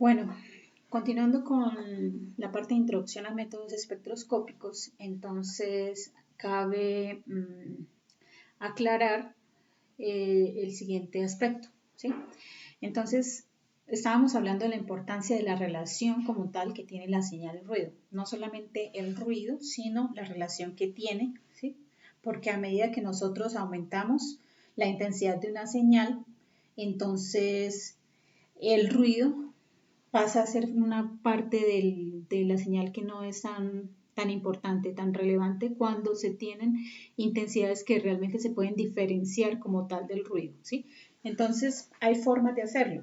Bueno, continuando con la parte de introducción a métodos espectroscópicos, entonces cabe aclarar el siguiente aspecto, ¿sí? Entonces, estábamos hablando de la importancia de la relación como tal que tiene la señal y ruido. No solamente el ruido, sino la relación que tiene, ¿sí? Porque a medida que nosotros aumentamos la intensidad de una señal, entonces el ruido pasa a ser una parte de la señal que no es tan importante, tan relevante cuando se tienen intensidades que realmente se pueden diferenciar como tal del ruido, ¿sí? Entonces, hay formas de hacerlo.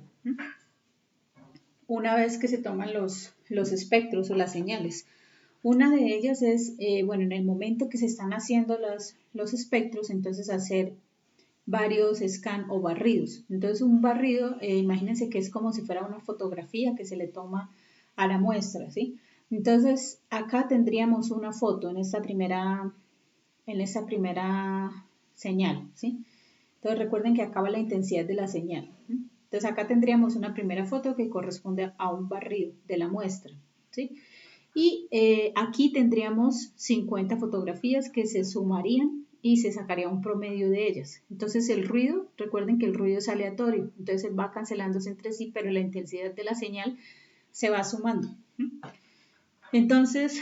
Una vez que se toman los espectros o las señales. Una de ellas es, bueno, en el momento que se están haciendo los espectros, entonces hacer varios scan o barridos. Entonces un barrido, imagínense que es como si fuera una fotografía que se le toma a la muestra, ¿sí? Entonces acá tendríamos una foto en esta primera señal, ¿sí? Entonces recuerden que acaba la intensidad de la señal. Entonces acá tendríamos una primera foto que corresponde a un barrido de la muestra, ¿sí? Y aquí tendríamos 50 fotografías que se sumarían y se sacaría un promedio de ellas. Entonces el ruido, recuerden que el ruido es aleatorio, entonces él va cancelándose entre sí, pero la intensidad de la señal se va sumando. Entonces,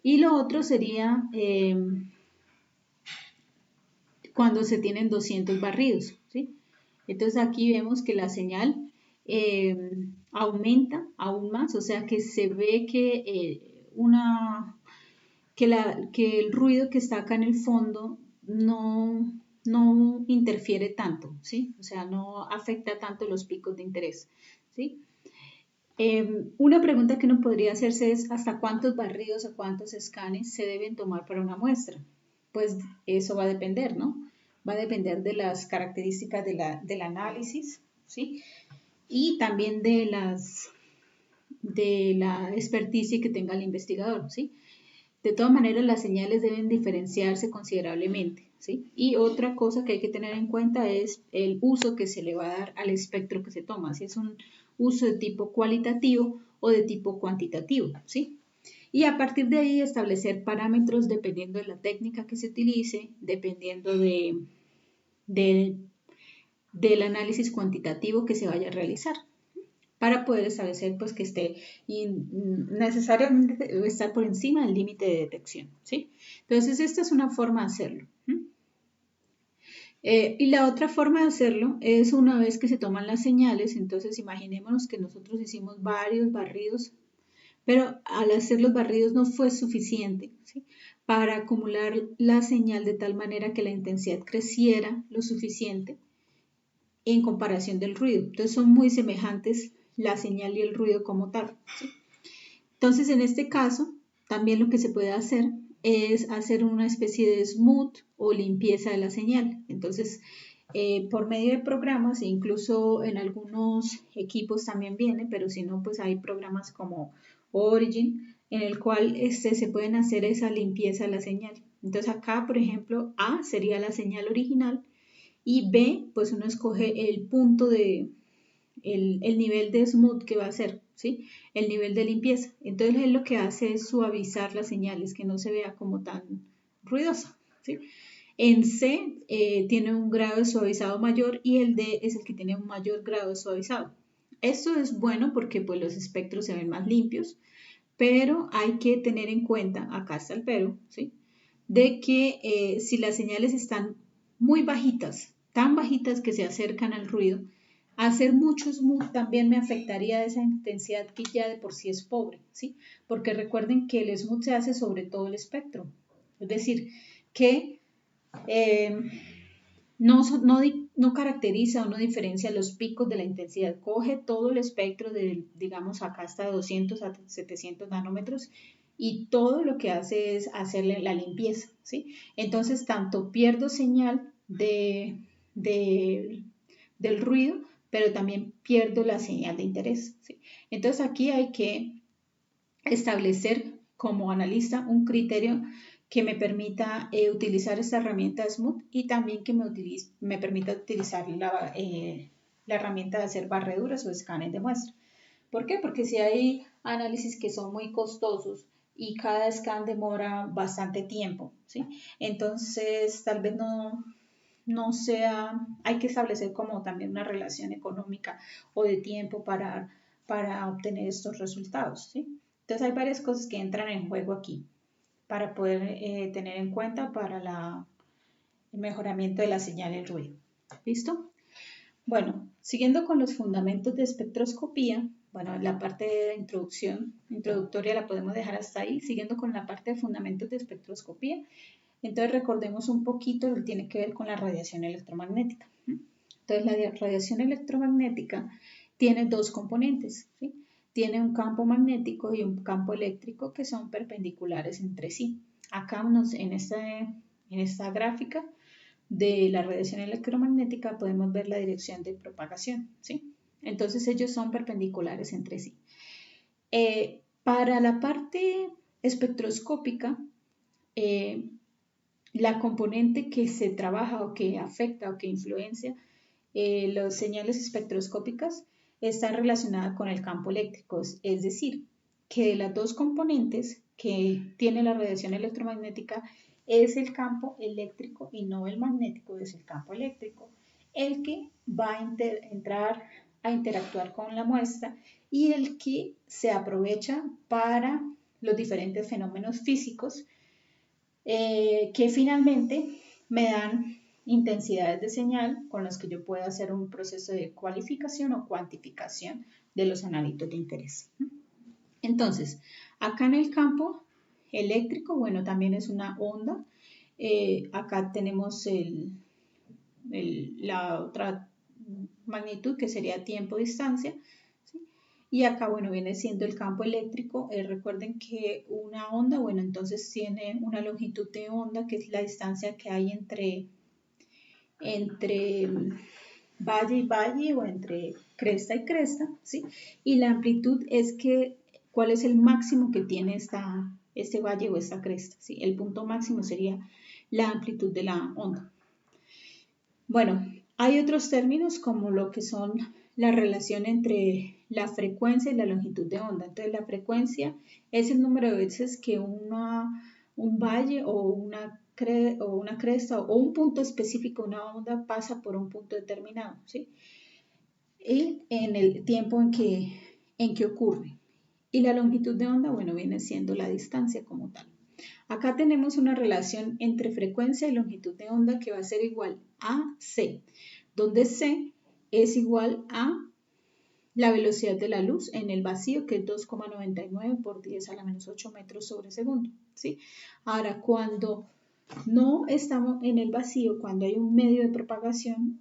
y lo otro sería cuando se tienen 200 barridos, ¿sí? Entonces aquí vemos que la señal aumenta aún más, o sea que se ve que el ruido que está acá en el fondo no interfiere tanto, ¿sí? O sea, no afecta tanto los picos de interés, ¿sí? Una pregunta que uno podría hacerse es ¿hasta cuántos barridos o cuántos escanes se deben tomar para una muestra? Pues eso va a depender, ¿no? Va a depender de las características del análisis, ¿sí? Y también de la experticia que tenga el investigador, ¿sí? De todas maneras, las señales deben diferenciarse considerablemente, ¿sí? Y otra cosa que hay que tener en cuenta es el uso que se le va a dar al espectro que se toma, si es un uso de tipo cualitativo o de tipo cuantitativo, ¿sí? Y a partir de ahí establecer parámetros dependiendo de la técnica que se utilice, dependiendo del análisis cuantitativo que se vaya a realizar para poder establecer pues que esté necesariamente estar por encima del límite de detección, ¿sí? Entonces esta es una forma de hacerlo. Y la otra forma de hacerlo es una vez que se toman las señales, entonces imaginémonos que nosotros hicimos varios barridos, pero al hacer los barridos no fue suficiente, ¿sí? Para acumular la señal de tal manera que la intensidad creciera lo suficiente en comparación del ruido. Entonces son muy semejantes la señal y el ruido como tal, ¿sí? Entonces, en este caso, también lo que se puede hacer es hacer una especie de smooth o limpieza de la señal. Entonces, por medio de programas, e incluso en algunos equipos también viene, pero si no, pues hay programas como Origin, en el cual se pueden hacer esa limpieza de la señal. Entonces, acá, por ejemplo, A sería la señal original y B, pues uno escoge el punto el nivel de smooth que va a ser, ¿sí? El nivel de limpieza. Entonces él lo que hace es suavizar las señales, que no se vea como tan ruidosa, ¿sí? En C tiene un grado de suavizado mayor y el D es el que tiene un mayor grado de suavizado. Esto es bueno porque pues los espectros se ven más limpios, pero hay que tener en cuenta, acá está el pero, ¿sí? De que si las señales están muy bajitas, tan bajitas que se acercan al ruido, hacer mucho smooth también me afectaría esa intensidad que ya de por sí es pobre, ¿sí? Porque recuerden que el smooth se hace sobre todo el espectro. Es decir, que eh, no caracteriza o no diferencia los picos de la intensidad. Coge todo el espectro de, digamos, acá hasta 200 a 700 nanómetros y todo lo que hace es hacerle la limpieza, ¿sí? Entonces, tanto pierdo señal del ruido, pero también pierdo la señal de interés, ¿sí? Entonces, aquí hay que establecer como analista un criterio que me permita utilizar esta herramienta Smooth y también que me permita utilizar la herramienta de hacer barreduras o escáner de muestra. ¿Por qué? Porque si hay análisis que son muy costosos y cada scan demora bastante tiempo, ¿sí? Entonces, tal vez no sea, hay que establecer como también una relación económica o de tiempo para obtener estos resultados, ¿sí? Entonces, hay varias cosas que entran en juego aquí para poder tener en cuenta para el mejoramiento de la señal en ruido. ¿Listo? Bueno, siguiendo con los fundamentos de espectroscopía, bueno, la parte de introductoria la podemos dejar hasta ahí, siguiendo con la parte de fundamentos de espectroscopía. Entonces recordemos un poquito lo que tiene que ver con la radiación electromagnética. Entonces la radiación electromagnética tiene dos componentes, ¿sí? Tiene un campo magnético y un campo eléctrico que son perpendiculares entre sí. Acá en esta gráfica de la radiación electromagnética podemos ver la dirección de propagación, ¿sí? Entonces ellos son perpendiculares entre sí. Para la parte espectroscópica, la componente que se trabaja o que afecta o que influencia las señales espectroscópicas está relacionada con el campo eléctrico, es decir, que de las dos componentes que tiene la radiación electromagnética es el campo eléctrico y no el magnético, es el campo eléctrico, el que va a entrar a interactuar con la muestra y el que se aprovecha para los diferentes fenómenos físicos que finalmente me dan intensidades de señal con las que yo puedo hacer un proceso de cualificación o cuantificación de los analitos de interés. Entonces, acá en el campo eléctrico, bueno, también es una onda. Acá tenemos la otra magnitud que sería tiempo-distancia. ¿Sí? Y acá, bueno, viene siendo el campo eléctrico. Recuerden que una onda, bueno, entonces tiene una longitud de onda, que es la distancia que hay entre valle y valle o entre cresta y cresta, ¿sí? Y la amplitud es cuál es el máximo que tiene este valle o esta cresta, ¿sí? El punto máximo sería la amplitud de la onda. Bueno, hay otros términos como lo que son la relación entre la frecuencia y la longitud de onda. Entonces, la frecuencia es el número de veces que un valle o una cresta o un punto específico, una onda pasa por un punto determinado, ¿sí? Y en el tiempo en que ocurre. Y la longitud de onda, bueno, viene siendo la distancia como tal. Acá tenemos una relación entre frecuencia y longitud de onda que va a ser igual a C, donde C es igual a la velocidad de la luz en el vacío, que es 2,99 por 10 a la menos 8 metros sobre segundo, ¿sí? Ahora, cuando no estamos en el vacío, cuando hay un medio de propagación,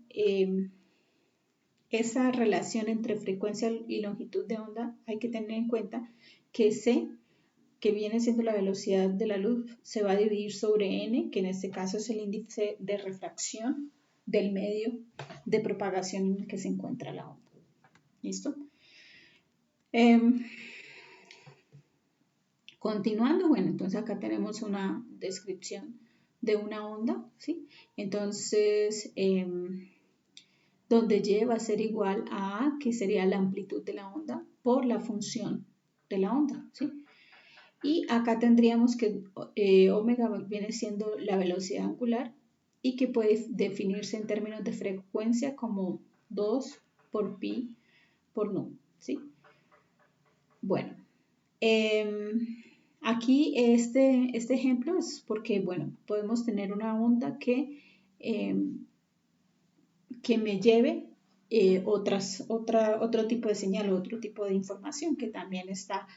esa relación entre frecuencia y longitud de onda hay que tener en cuenta que C, que viene siendo la velocidad de la luz, se va a dividir sobre n, que en este caso es el índice de refracción del medio de propagación en el que se encuentra la onda. ¿Listo? Continuando, bueno, entonces acá tenemos una descripción de una onda, ¿sí? Entonces, donde y va a ser igual a A, que sería la amplitud de la onda, por la función de la onda, ¿sí? Y acá tendríamos que omega viene siendo la velocidad angular y que puede definirse en términos de frecuencia como 2 por pi por nu, ¿sí? Bueno, aquí este ejemplo es porque, bueno, podemos tener una onda que me lleve otro tipo de señal, otro tipo de información que también está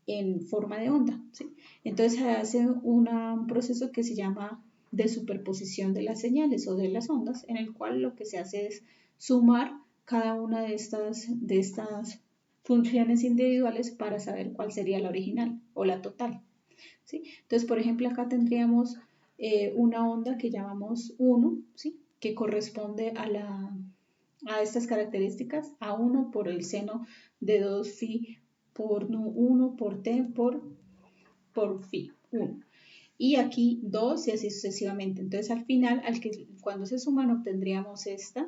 en forma de onda, ¿sí? Entonces se hace un proceso que se llama de superposición de las señales o de las ondas, en el cual lo que se hace es sumar cada una de estas funciones individuales para saber cuál sería la original o la total, ¿sí? Entonces, por ejemplo, acá tendríamos una onda que llamamos 1, ¿sí? Que corresponde a estas características, a 1 por el seno de 2 phi por nu 1 por t por phi 1. Y aquí 2 y así sucesivamente. Entonces al final, cuando se suman, obtendríamos esta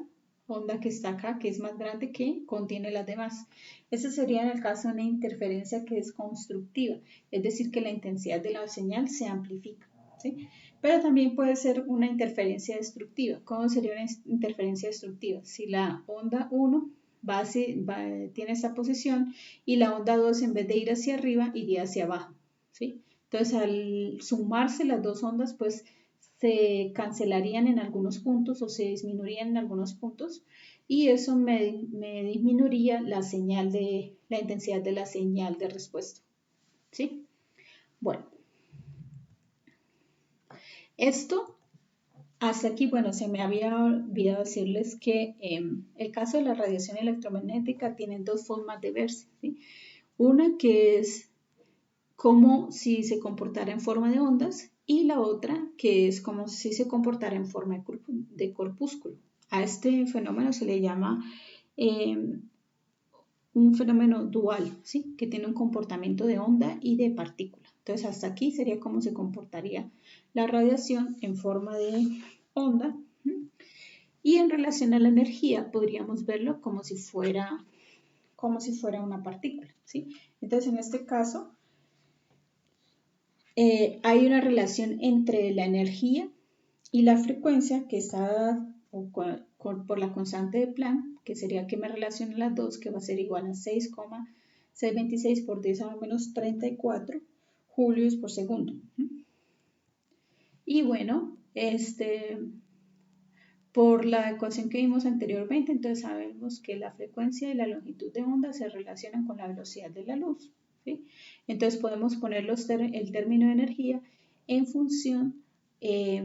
onda que está acá, que es más grande que contiene las demás. Eso sería en el caso de una interferencia que es constructiva, es decir, que la intensidad de la señal se amplifica, ¿sí? Pero también puede ser una interferencia destructiva. ¿Cómo sería una interferencia destructiva? Si la onda 1 tiene esta posición y la onda 2 en vez de ir hacia arriba iría hacia abajo, ¿sí? Entonces al sumarse las dos ondas pues se cancelarían en algunos puntos o se disminuirían en algunos puntos y eso me disminuiría la intensidad de la señal de respuesta, ¿sí? Bueno, esto hasta aquí, bueno, se me había olvidado decirles que el caso de la radiación electromagnética tiene dos formas de verse, ¿sí? Una que es como si se comportara en forma de ondas y la otra que es como si se comportara en forma de corpúsculo. A este fenómeno se le llama un fenómeno dual, ¿sí? Que tiene un comportamiento de onda y de partícula. Entonces hasta aquí sería cómo se comportaría la radiación en forma de onda. Y en relación a la energía podríamos verlo como si fuera una partícula, ¿sí? Entonces en este caso hay una relación entre la energía y la frecuencia que está dada por la constante de Planck, que sería que me relaciona las dos, que va a ser igual a 6,626 por 10 a la menos 34 julios por segundo. Y bueno, por la ecuación que vimos anteriormente, entonces sabemos que la frecuencia y la longitud de onda se relacionan con la velocidad de la luz, ¿sí? Entonces podemos poner el término de energía en función de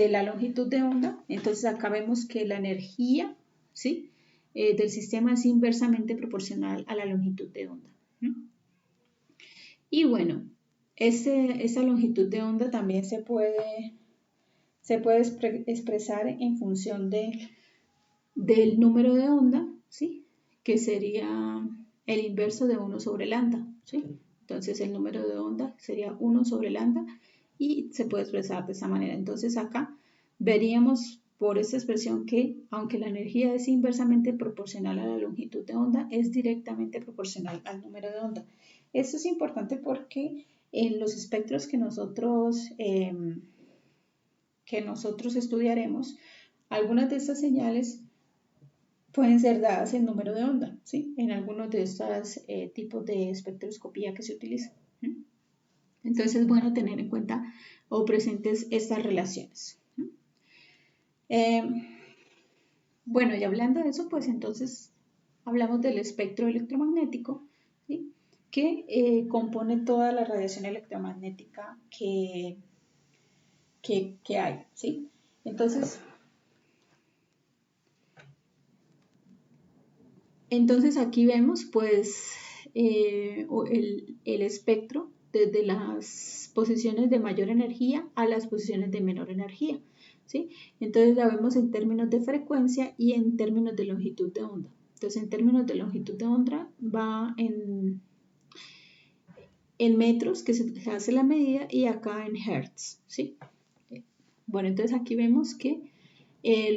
la longitud de onda. Entonces acá vemos que la energía, ¿sí? Del sistema es inversamente proporcional a la longitud de onda. Y bueno, esa longitud de onda también se puede expresar en función del número de onda, ¿sí? Que sería el inverso de 1 sobre lambda, ¿sí? Entonces el número de onda sería 1 sobre lambda y se puede expresar de esa manera. Entonces acá veríamos por esta expresión que aunque la energía es inversamente proporcional a la longitud de onda, es directamente proporcional al número de onda. Esto es importante porque en los espectros que nosotros estudiaremos, algunas de estas señales pueden ser dadas en número de onda, ¿sí? En algunos de estos tipos de espectroscopía que se utilizan. Entonces es bueno tener en cuenta o presentes estas relaciones. Bueno, y hablando de eso, pues entonces hablamos del espectro electromagnético, ¿sí? Que compone toda la radiación electromagnética que hay, ¿sí? Entonces aquí vemos pues el espectro desde las posiciones de mayor energía a las posiciones de menor energía, ¿sí? Entonces la vemos en términos de frecuencia y en términos de longitud de onda. Entonces en términos de longitud de onda va en metros, que se hace la medida, y acá en hertz, ¿sí? Bueno, entonces aquí vemos que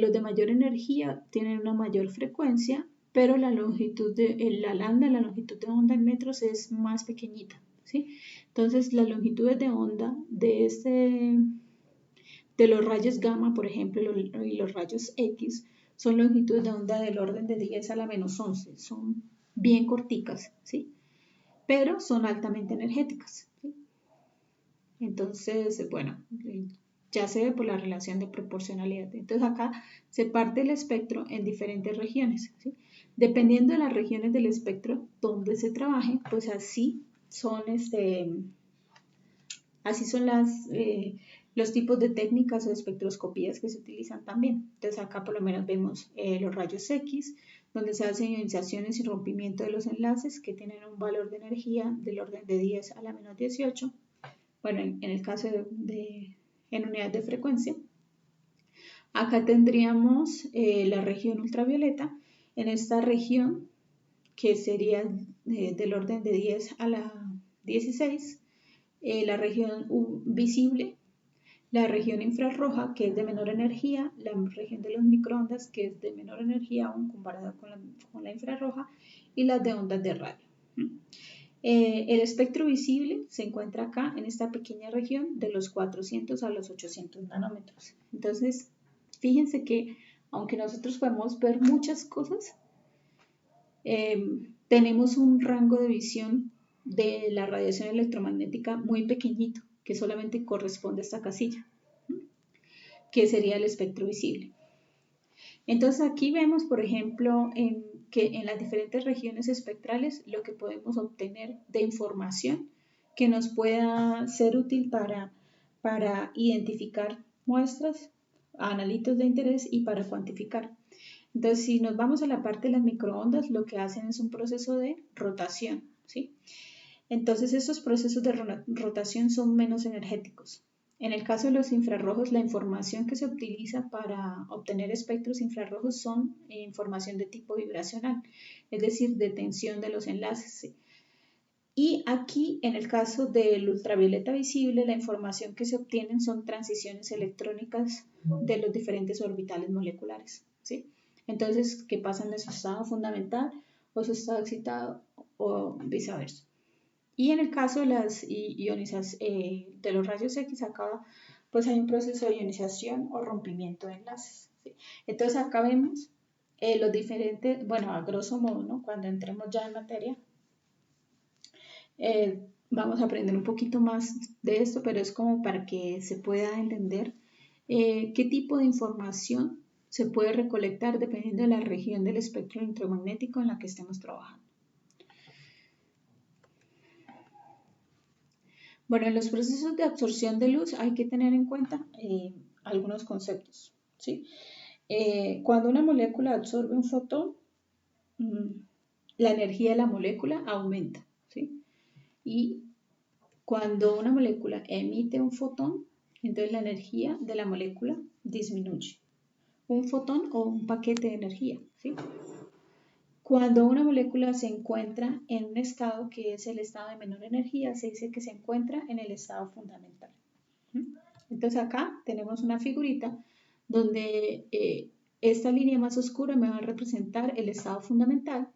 los de mayor energía tienen una mayor frecuencia, pero la longitud la longitud de onda en metros es más pequeñita, ¿sí? Entonces, las longitudes de onda de los rayos gamma, por ejemplo, y los rayos X, son longitudes de onda del orden de 10 a la menos 11, son bien corticas, ¿sí? Pero son altamente energéticas, ¿sí? Entonces, bueno, ya se ve por la relación de proporcionalidad. Entonces acá se parte el espectro en diferentes regiones, ¿sí? Dependiendo de las regiones del espectro donde se trabaje, pues así son los tipos de técnicas o espectroscopías que se utilizan también. Entonces acá por lo menos vemos los rayos X, donde se hacen ionizaciones y rompimiento de los enlaces que tienen un valor de energía del orden de 10 a la menos 18. Bueno, en el caso en unidades de frecuencia. Acá tendríamos la región ultravioleta. En esta región, que sería del orden de 10 a la 16, la región visible la región infrarroja, que es de menor energía, la región de los microondas, que es de menor energía aún comparada con la infrarroja, y las de ondas de radio. El espectro visible se encuentra acá en esta pequeña región de los 400 a los 800 nanómetros. Entonces, fíjense que aunque nosotros podemos ver muchas cosas, tenemos un rango de visión de la radiación electromagnética muy pequeñito, que solamente corresponde a esta casilla, que sería el espectro visible. Entonces aquí vemos, por ejemplo, que en las diferentes regiones espectrales lo que podemos obtener de información que nos pueda ser útil para identificar muestras, analitos de interés y para cuantificar. Entonces, si nos vamos a la parte de las microondas, lo que hacen es un proceso de rotación, ¿sí? Entonces, estos procesos de rotación son menos energéticos. En el caso de los infrarrojos, la información que se utiliza para obtener espectros infrarrojos son información de tipo vibracional, es decir, de tensión de los enlaces. ¿Sí? Y aquí, en el caso del ultravioleta visible, la información que se obtienen son transiciones electrónicas de los diferentes orbitales moleculares. ¿Sí? Entonces, ¿qué pasa en su estado fundamental o su estado excitado o viceversa? Y en el caso de las de los rayos X, acá pues hay un proceso de ionización o rompimiento de enlaces. ¿Sí? Entonces acá vemos los diferentes, bueno, a grosso modo, ¿no? Cuando entremos ya en materia, vamos a aprender un poquito más de esto, pero es como para que se pueda entender qué tipo de información se puede recolectar dependiendo de la región del espectro electromagnético en la que estemos trabajando. Bueno, en los procesos de absorción de luz hay que tener en cuenta algunos conceptos. ¿Sí? Cuando una molécula absorbe un fotón, la energía de la molécula aumenta. ¿Sí? Y cuando una molécula emite un fotón, entonces la energía de la molécula disminuye. Un fotón o un paquete de energía. ¿Sí? Cuando una molécula se encuentra en un estado que es el estado de menor energía, se dice que se encuentra en el estado fundamental. Entonces acá tenemos una figurita donde esta línea más oscura me va a representar el estado fundamental.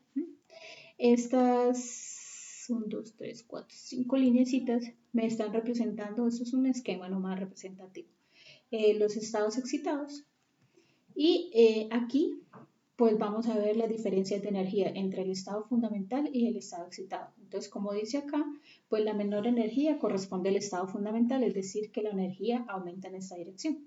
Estas 1, 2, 3, 4, 5 lineecitas me están representando, esto es un esquema no más representativo, los estados excitados. Y aquí pues vamos a ver las diferencias de energía entre el estado fundamental y el estado excitado. Entonces, como dice acá, pues la menor energía corresponde al estado fundamental, es decir, que la energía aumenta en esta dirección.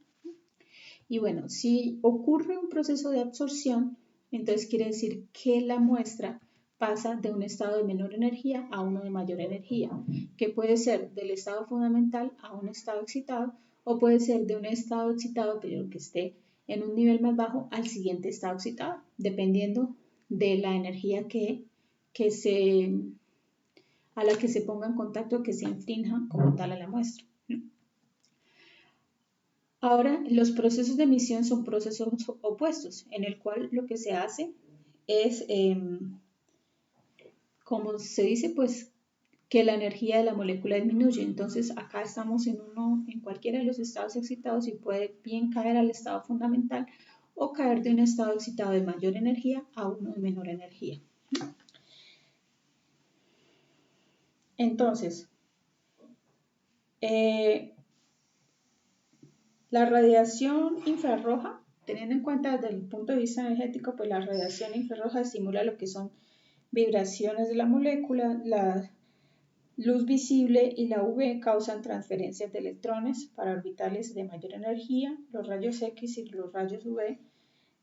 Y bueno, si ocurre un proceso de absorción, entonces quiere decir que la muestra pasa de un estado de menor energía a uno de mayor energía, que puede ser del estado fundamental a un estado excitado o puede ser de un estado excitado pero que esté en un nivel más bajo al siguiente estado excitado, dependiendo de la energía a la que se ponga en contacto, que se infrinja como tal a la muestra. Ahora, los procesos de emisión son procesos opuestos, en el cual lo que se hace es, como se dice, pues que la energía de la molécula disminuye. Entonces acá estamos en cualquiera de los estados excitados y puede bien caer al estado fundamental o caer de un estado excitado de mayor energía a uno de menor energía. Entonces, la radiación infrarroja, teniendo en cuenta desde el punto de vista energético, pues la radiación infrarroja estimula lo que son vibraciones de la molécula, la luz visible y la UV causan transferencias de electrones para orbitales de mayor energía. Los rayos X y los rayos UV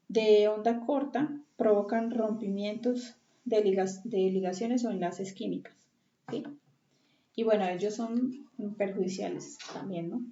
de onda corta provocan rompimientos de ligaciones o enlaces químicas. ¿Sí? Y bueno, ellos son perjudiciales también, ¿no?